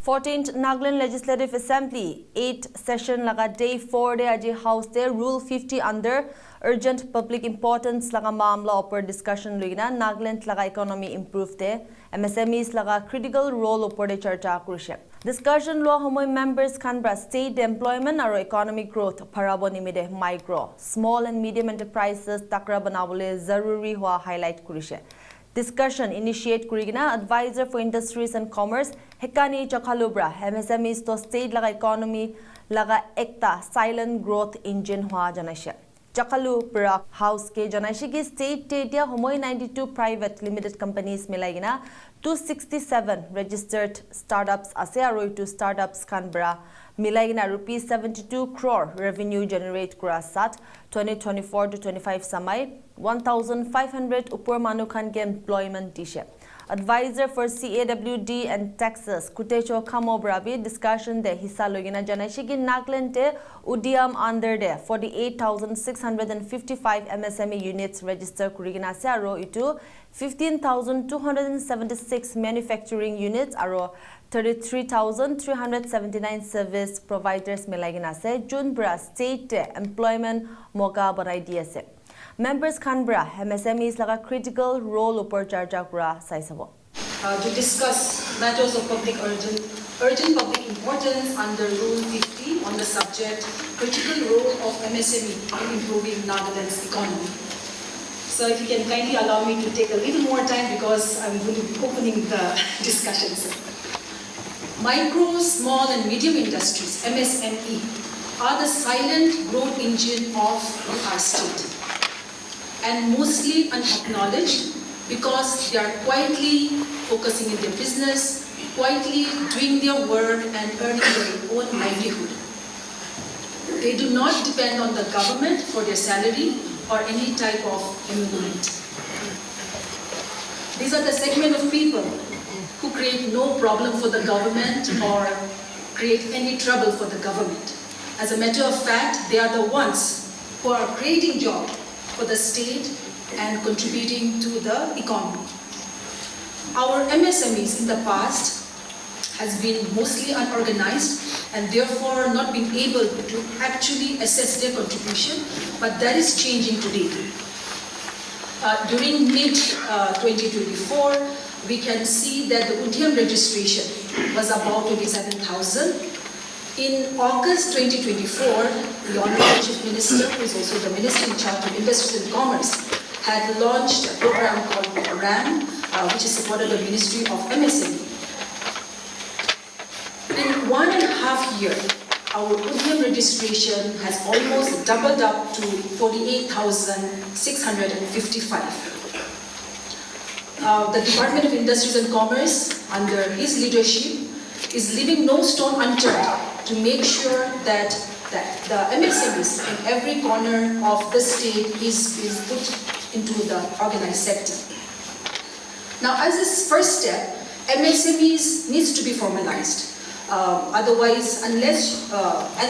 14th Nagaland Legislative Assembly 8th session laga day 4 de aji house de rule 50 under urgent public importance laga mamla upper discussion luina Nagaland laga economy improve de MSMEs laga critical role upper de charcha kurise discussion lo homoy members khan bra state employment aro economic growth parabo nimide micro small and medium enterprises takra banabole zaruri hua highlight kurise discussion initiate kurigina advisor for industries and commerce hekani chakhalubra MSMEs to state laga economy laga ekta silent growth engine hua janaishe chakhalu pra house ke janaishe ki state te dia homoy 92 private limited companies milaigina 267 registered startups ase aro itu startups khan bra milaigina rupees 72 crore revenue generate kura sat 2024 to 25 samai 1500 upor manu khan ke employment dishe advisor for CAWD and taxes kutecho khamobrabi discussion de hissa logina janaishi ki Nagaland te udiam under de 48655 MSME units register kurigina se aro itu 15276 manufacturing units aro 33,379 service providers milagina se Junbra state employment moga banai diase members Khanbra MSMEs laga critical role upor charja kura saisabo to discuss matters of urgent public importance under Rule 50 on the subject critical role of MSME in improving Nagaland's economy. So if you can kindly allow me to take a little more time because I'm going to be opening the discussions. Micro, small and medium industries, MSME, are the silent growth engine of our state and mostly unacknowledged because they are quietly focusing in their business, quietly doing their work and earning their own livelihood. They do not depend on the government for their salary or any type of emolument. These are the segment of people who create no problem for the government or create any trouble for the government. As a matter of fact, they are the ones who are creating jobs for the state and contributing to the economy. Our MSMEs in the past has been mostly unorganized and therefore not been able to actually assess their contribution, but that is changing today. During mid-2024, we can see that the Udyam registration was about 27,000. In August 2024, the Honorable Chief Minister, who is also the Minister in charge of Industries and Commerce, had launched a program called RAM, which is supported by the Ministry of MSME. In 1.5 years, our Udyam registration has almost doubled up to 48,655. The Department of Industries and Commerce, under his leadership, is leaving no stone unturned to make sure that the MSMEs in every corner of the state is being put into the organized sector. Now, as this first step, MSMEs needs to be formalized. Otherwise, unless,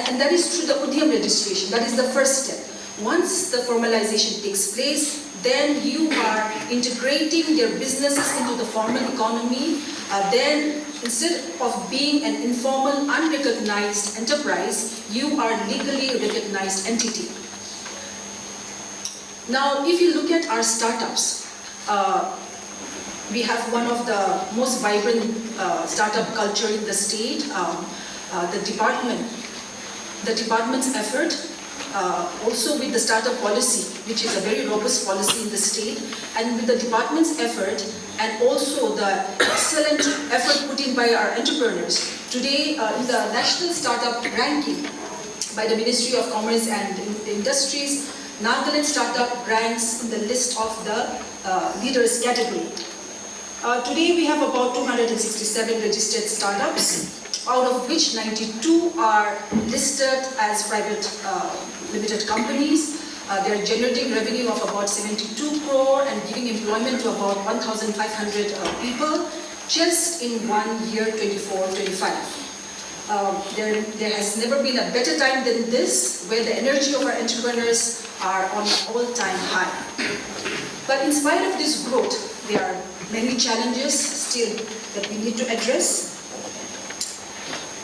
and that is through the Udyam registration, that is the first step. Once the formalization takes place, then you are integrating their businesses into the formal economy. Then instead of being an informal, unrecognized enterprise, you are legally recognized entity. Now, if you look at our startups, we have one of the most vibrant startup culture in the state. The department's effort, also with the startup policy, which is a very robust policy in the state, and with the department's effort, and also the excellent effort put in by our entrepreneurs. Today, in the national startup ranking by the Ministry of Commerce and Industries, Nagaland startup ranks in the list of the leaders category. Today we have about 267 registered startups, out of which 92 are listed as private limited companies. They are generating revenue of about 72 crore and giving employment to about 1,500 people just in 1 year, 24-25. There has never been a better time than this, where the energy of our entrepreneurs are on an all-time high. But in spite of this growth, there are many challenges still that we need to address.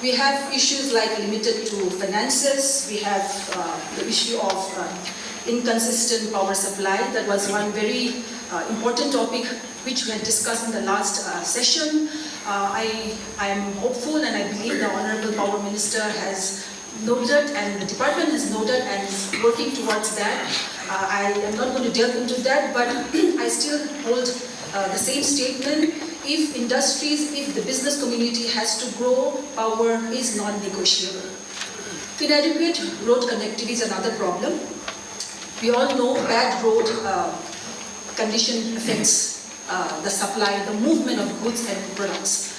We have issues like limited to finances. We have the issue of inconsistent power supply. That was one very important topic which we had discussed in the last session. I am hopeful and I believe the Honorable Power Minister has noted and the department has noted and is working towards that. I am not going to delve into that, but I still hold the same statement. If industries, if the business community has to grow, power is non-negotiable. Inadequate road connectivity is another problem. We all know bad road condition affects the supply, the movement of goods and products.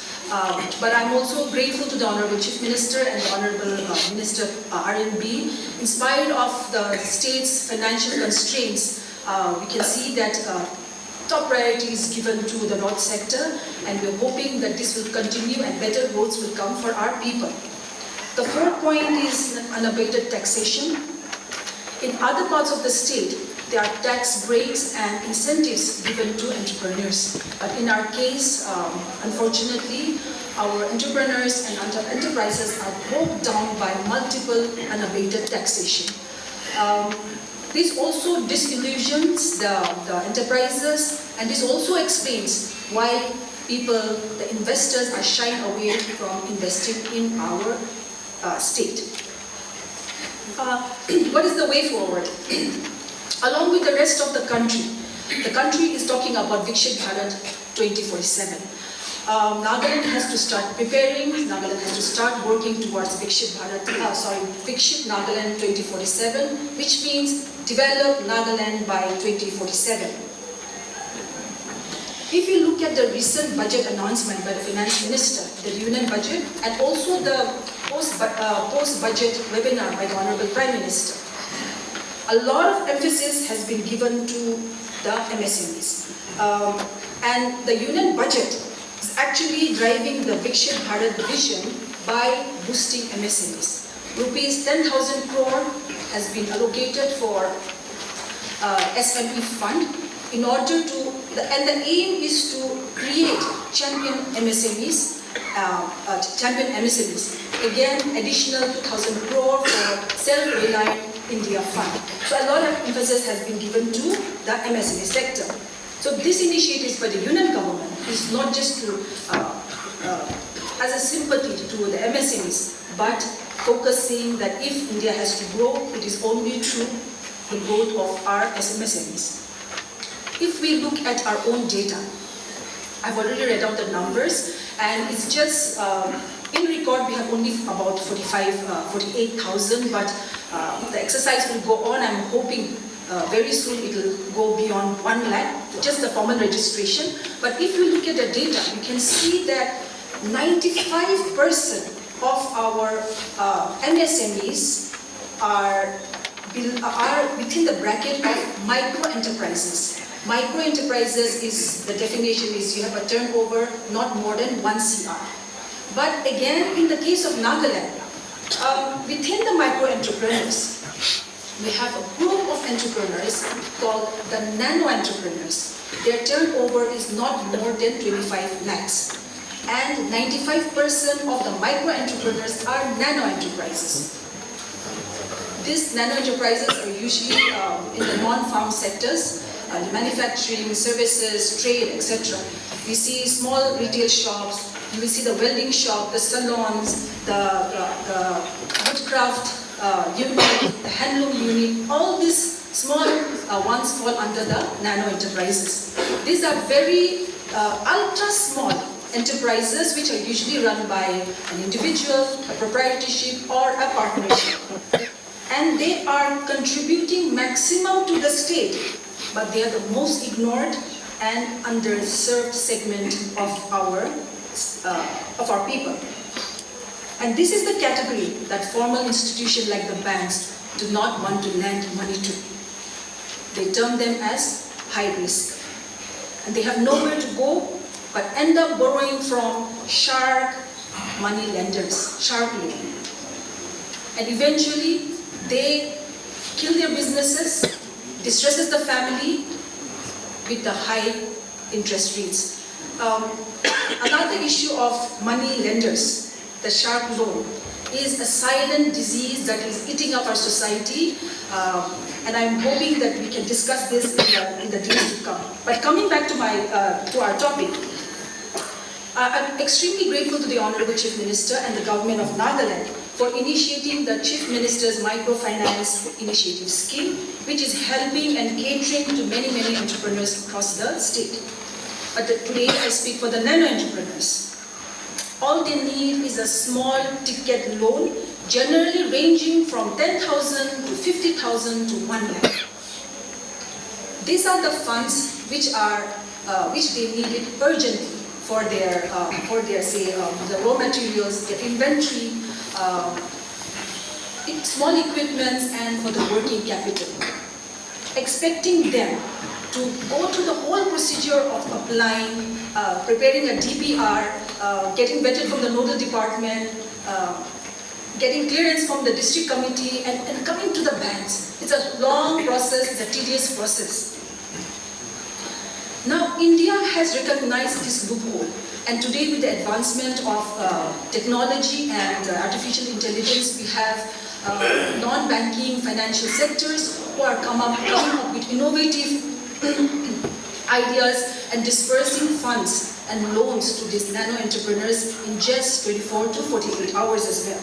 But I'm also grateful to the Honorable Chief Minister and the Honorable Minister RNB. In spite of the state's financial constraints, we can see that top priority is given to the road sector, and we're hoping that this will continue and better roads will come for our people. The fourth point is unabated taxation. In other parts of the state, there are tax breaks and incentives given to entrepreneurs. But in our case, unfortunately, our entrepreneurs and enterprises are bogged down by multiple unabated taxation. This also disillusions the enterprises, and this also explains why people, the investors, are shying away from investing in our state. What is the way forward? Along with the rest of the country is talking about Viksit Bharat 2047. Nagaland has to start preparing, Nagaland has to start working towards Viksit Nagaland 2047, which means develop Nagaland by 2047. If you look at the recent budget announcement by the Finance Minister, the Union Budget, and also the post-budget webinar by the Honorable Prime Minister, a lot of emphasis has been given to the MSMEs. And the Union Budget is actually driving the Viksit Bharat vision by boosting MSMEs. Rupees 10,000 crore has been allocated for SME fund in order to, and the aim is to create champion MSMEs. Again, additional 2,000 crore for self-reliant India Fund. So a lot of emphasis has been given to the MSME sector. So this initiative by the Union government is not just to, as a sympathy to the MSMEs, but focusing that if India has to grow, it is only through the growth of our MSMEs. If we look at our own data, I've already read out the numbers, and it's just, in record, we have only about 48,000, but the exercise will go on. I'm hoping very soon it will go beyond 1 lakh, just the formal registration. But if you look at the data, you can see that 95% of our MSMEs are within the bracket of micro-enterprises. Micro-enterprises is, the definition is you have a turnover not more than 1 CR. But again, in the case of Nagaland, within the micro-entrepreneurs, we have a group of entrepreneurs called the nano-entrepreneurs. Their turnover is not more than 25 lakhs. And 95% of the micro-entrepreneurs are nano-enterprises. These nano-enterprises are usually in the non-farm sectors, manufacturing, services, trade, etc. We see small retail shops, you will see the welding shop, the salons, the woodcraft unit, the handloom unit. All these small ones fall under the nano enterprises. These are very ultra small enterprises which are usually run by an individual, a proprietorship, or a partnership. And they are contributing maximum to the state, but they are the most ignored and underserved segment of our people. And this is the category that formal institutions like the banks do not want to lend money to. They term them as high risk. And they have nowhere to go, but end up borrowing from shark money lenders, shark lending. And eventually, they kill their businesses, distresses the family with the high interest rates. Another issue of money lenders the shark loan, is a silent disease that is eating up our society, and I'm hoping that we can discuss this in the days to come. But coming back to our topic, I'm extremely grateful to the Honorable Chief Minister and the Government of Nagaland for initiating the Chief Minister's Microfinance Initiative Scheme, which is helping and catering to many, many entrepreneurs across the state. But today I speak for the nano entrepreneurs. All they need is a small ticket loan, generally ranging from 10,000 to 50,000 to 1 lakh. These are the funds which they needed urgently for their the raw materials, their inventory, small equipment, and for the working capital. Expecting them to go through the whole procedure of applying, preparing a DPR, getting vetted from the nodal department, getting clearance from the district committee, and coming to the banks. It's a long process, it's a tedious process. Now, India has recognized this loophole, and today with the advancement of technology and artificial intelligence, we have non-banking financial sectors who are coming up with innovative ideas and dispersing funds and loans to these nano entrepreneurs in just 24 to 48 hours as well.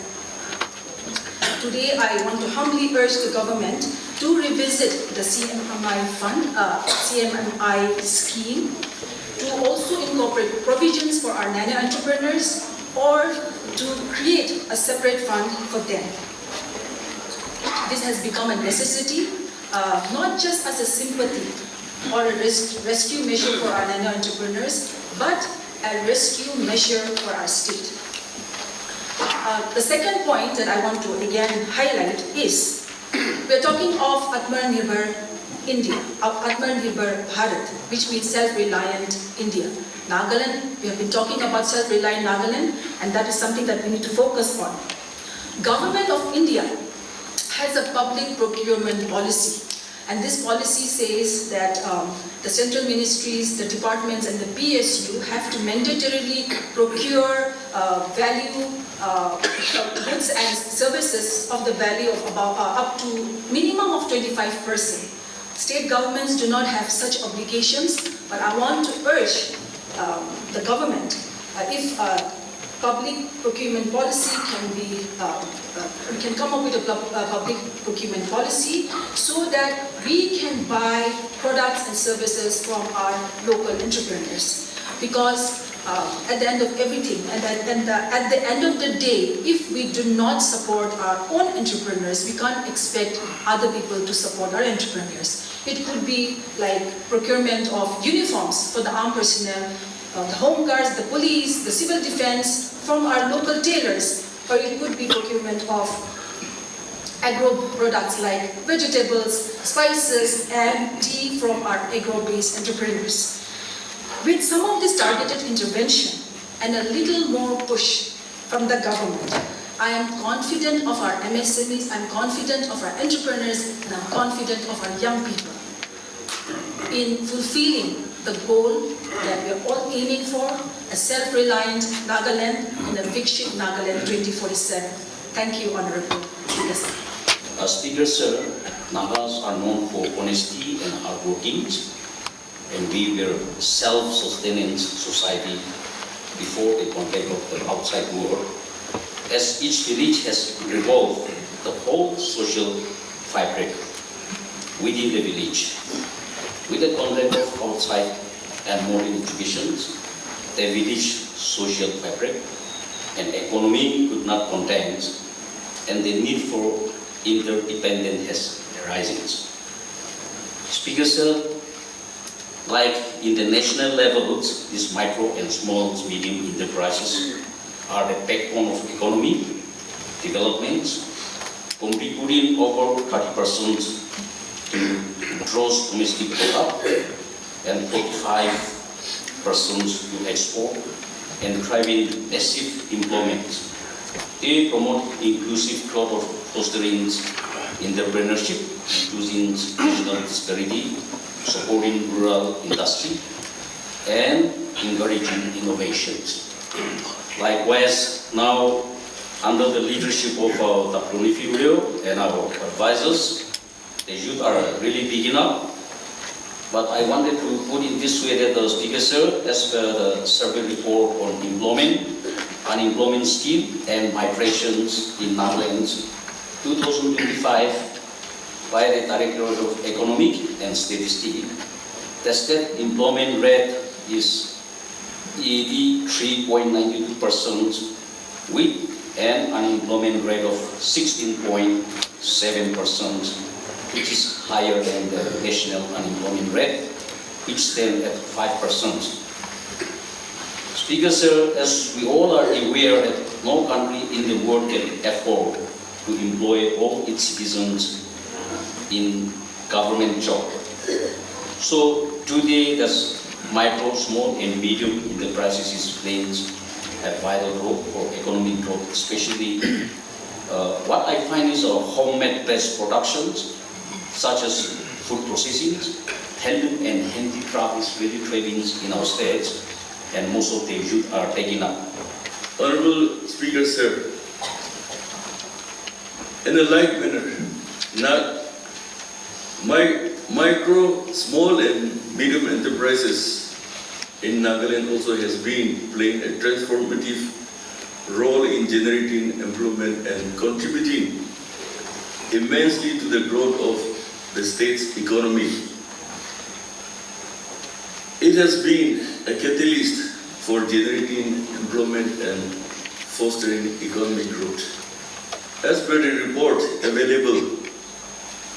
Today, I want to humbly urge the government to revisit the CMMI fund, CMMI scheme, to also incorporate provisions for our nano entrepreneurs or to create a separate fund for them. This has become a necessity, not just as a sympathy or a rescue measure for our nano entrepreneurs, but a rescue measure for our state. The second point that I want to again highlight is, we're talking of Atmanirbhar India, Atmanirbhar Bharat, which means self-reliant India. Nagaland, we have been talking about self-reliant Nagaland, and that is something that we need to focus on. Government of India has a public procurement policy, and this policy says that the central ministries, the departments, and the PSU have to mandatorily procure goods and services of the value of about up to minimum of 25%. State governments do not have such obligations, but I want to urge the government, if public procurement policy can be, we can come up with a public procurement policy so that we can buy products and services from our local entrepreneurs. Because at the end of everything, and at the end of the day, if we do not support our own entrepreneurs, we can't expect other people to support our entrepreneurs. It could be like procurement of uniforms for the armed personnel, the home guards, the police, the civil defense, from our local tailors, or it could be procurement of agro products like vegetables, spices, and tea from our agro-based entrepreneurs. With some of this targeted intervention and a little more push from the government, I am confident of our MSMEs, I'm confident of our entrepreneurs, and I'm confident of our young people in fulfilling the goal that we are all aiming for, a self-reliant Nagaland and a Vikshit Nagaland 2047. Thank you, Honorable Speaker. Speaker Sir, Nagas are known for honesty and hardworking, and we were a self-sustaining society before the contact of the outside world. As each village has revolved the whole social fabric within the village. With the contact of outside and modern education, the village social fabric and economy could not contain, and the need for interdependence has arisen. Speaker Sir, like in the national levels, these micro and small medium enterprises are the backbone of economy development, contributing over 30% to gross domestic product and 45% to export, and driving massive employment. They promote inclusive growth of fostering entrepreneurship, reducing regional disparity, supporting rural industry, and encouraging innovations. Likewise, now under the leadership of Dr. Nifibrio and our advisors, the youth are really picking up. But I wanted to put it this way that the Speaker Sir, as per the survey report on employment, unemployment scheme and migrations in Nagaland 2025 by the Directorate of Economic and Statistics, the state employment rate is 83.92% with an unemployment rate of 16.7%, which is higher than the national unemployment rate, which stands at 5%. Speaker Sir, as we all are aware that no country in the world can afford to employ all its citizens in government job. So today, that's micro, small, and medium enterprises is playing a vital role for economic growth, especially what I find is homemade-based productions, such as food processing, handloom and handicraft is really trading in our states, and most of the youth are taking up. Honorable Speaker, sir, in a like manner, micro, small and medium enterprises in Nagaland also has been playing a transformative role in generating employment and contributing immensely to the growth of the state's economy. It has been a catalyst for generating employment and fostering economic growth. As per the report available,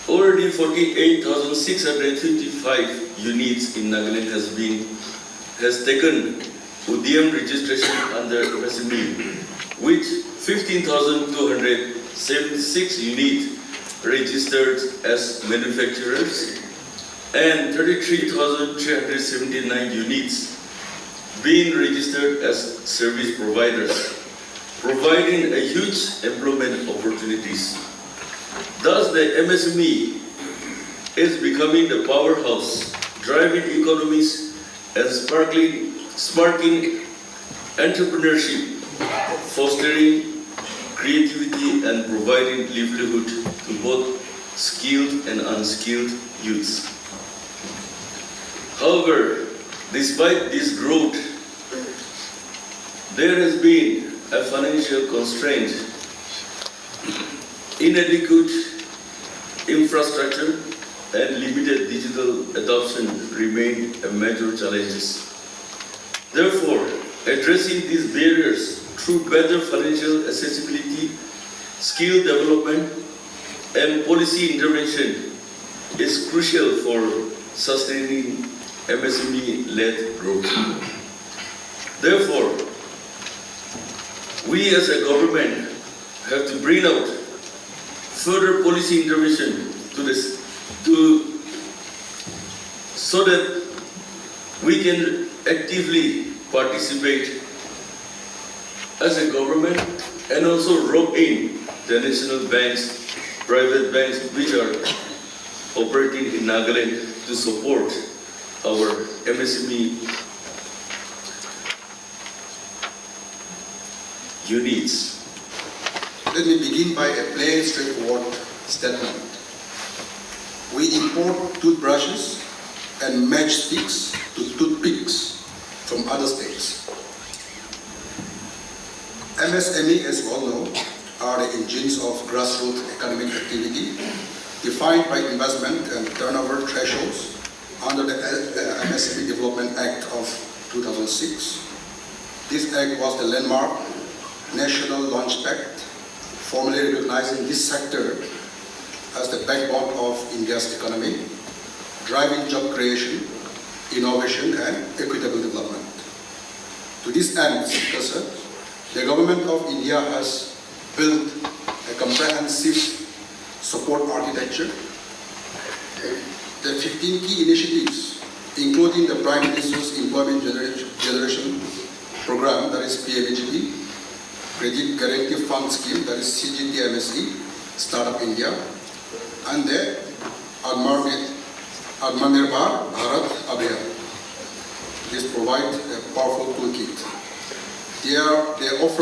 already 48,655 units in Nagaland has taken Udyam registration under MSME, with 15,276 units registered as manufacturers and 33,379 units being registered as service providers, providing a huge employment opportunities. Thus, the MSME is becoming the powerhouse, driving economies and sparking entrepreneurship, fostering creativity and providing livelihood to both skilled and unskilled youths. However, despite this growth, there has been a financial constraint. Inadequate infrastructure and limited digital adoption remain a major challenges. Therefore, addressing these barriers through better financial accessibility, skill development, and policy intervention is crucial for sustaining MSME-led growth. Therefore, we as a government have to bring out further policy intervention so that we can actively participate as a government and also rope in the national banks, private banks which are operating in Nagaland to support our MSME units. Let me begin by a plain, straightforward statement. We import toothbrushes and matchsticks to toothpicks from other states. MSME, as we all know, are the engines of grassroots economic activity defined by investment and turnover thresholds under the MSME Development Act of 2006. This act was the landmark national launchpad, formally recognizing this sector as the backbone of India's economy, driving job creation, innovation, and equitable development. To this end, the government of India has built a comprehensive support architecture. The 15 key initiatives, including the Prime Minister's Employment Generation Program, that is PMGP, Credit Guarantee Fund Scheme, that is CGTMSE, Startup India, and the Atmanirbhar Bharat Abhiyan. This provides a powerful toolkit. They offer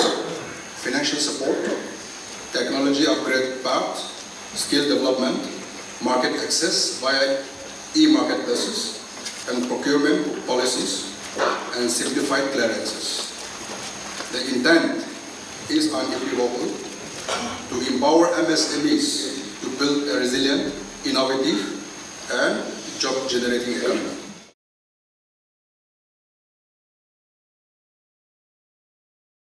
financial support, technology upgrade path, skill development, market access via e-marketplaces, and procurement policies, and simplified clearances. The intent is unequivocal to empower MSMEs to build a resilient, innovative, and job-generating economy.